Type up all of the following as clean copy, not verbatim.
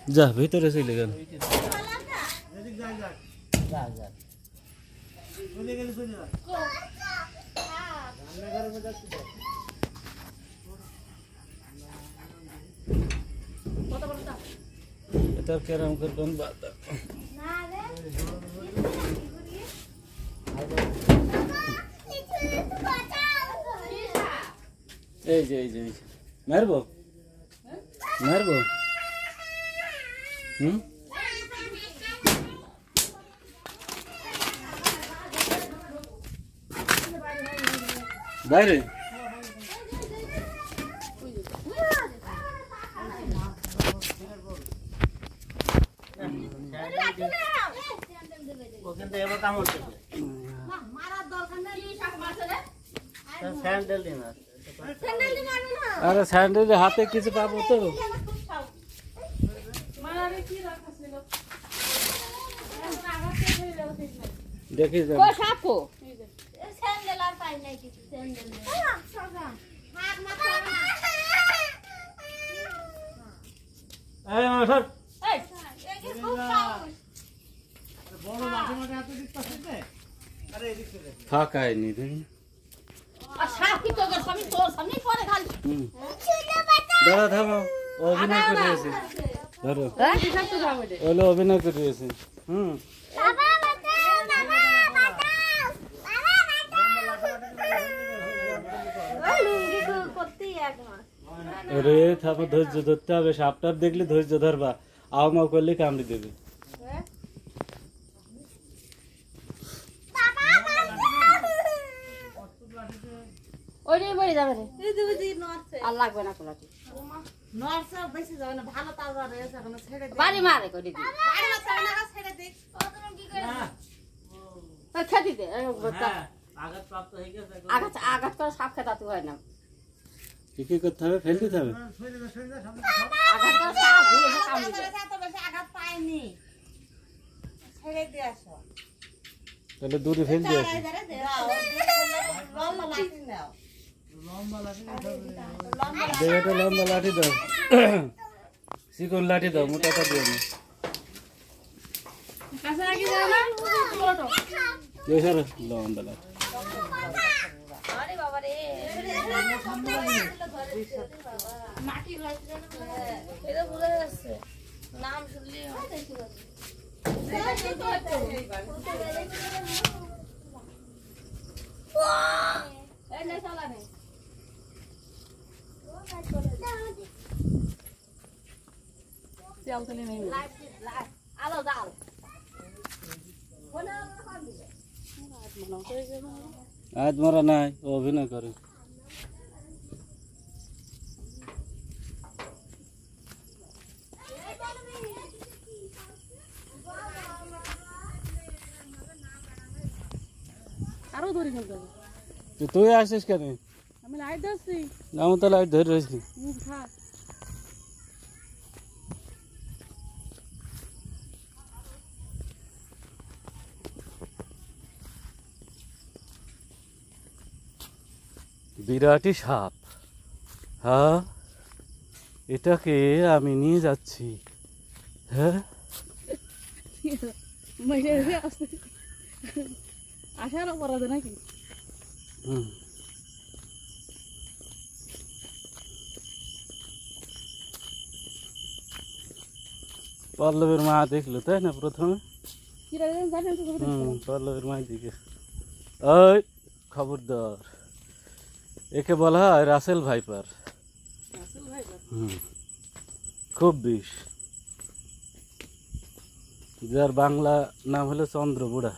যা ভিতরে চলে গেল এটা কেরম করবেন বাদ এই যে মারবো বাইরে আরে স্যান্ডেল হাতে কিছু পাবো তো দেখি ফাঁকাই নি দাদা থামো অভিনয় করে দিয়েছি ধরো ওগুলো অভিনয় করে দিয়েছি রে থামো ধৈর্য ধরতে হবে সাপটার দেখলে ধৈর্য ধরবা আও মাও করলে কামড়ে দেবে আর লাগবে না কোলাটি নরসা বেশি যাবে না ভালো তাজা রয়েছে এখন ছেড়ে দে বাড়ি মারে কই দিবি বাড়ি মারে না ছেড়ে দে ও তুমি কি করে খেতে দে আঘাত প্রাপ্ত হয়ে গেছে আঘাত করে সাপ খেতা তো হয় না কি করতে হবে ফেল দিতে হবে আঘাত করে সাপ ঘুরে কামড়ে দেয় এত বেশি আঘাত পাইনি ছেড়ে দে আসো তাহলে দূরে ফেল দিয়ে আসো লম্বা লাঠি নাও লম্বা লাঠি দাও চিকন লাঠি দাও মোটাটা দিও না লম্বা লাঠি আরে বাবা রে মাটি লাগছে এটা বুঝা যাচ্ছে নাম শুনলি এই নে চলা নে তেল নেই আলো দাও আজ মরা নাই অভিনয় করে আরো ধরে ফেলতে তুই আসিস কেন আমি লাইট ধরছি আমি তো লাইট ধরে রয়েছি বিরাটি সাপ হ্যাঁ এটাকে আমি নিয়ে যাচ্ছি হ্যাঁ আসার অপরাধ নাকি পল্লবের মা দেখলো তাই না প্রথমে পল্লবের মা দিকে ওই খবরদার একে বলা হয় রাসেল ভাইপার খুব বিষ যার বাংলা নাম হলো চন্দ্রবুড়া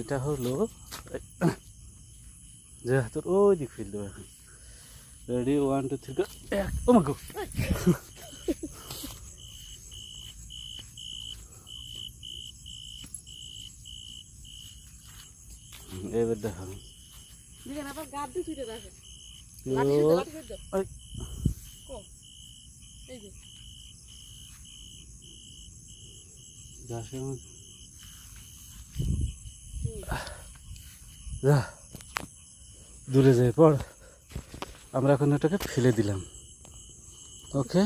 এটা হলো যে হাতের ওই দিক ফেল দেবো এখন রেডি 1 2 3 ও মা গো এবার দেখো দূরে যাই পড়, আমরা এখন এটাকে ফেলে দিলাম। ওকে,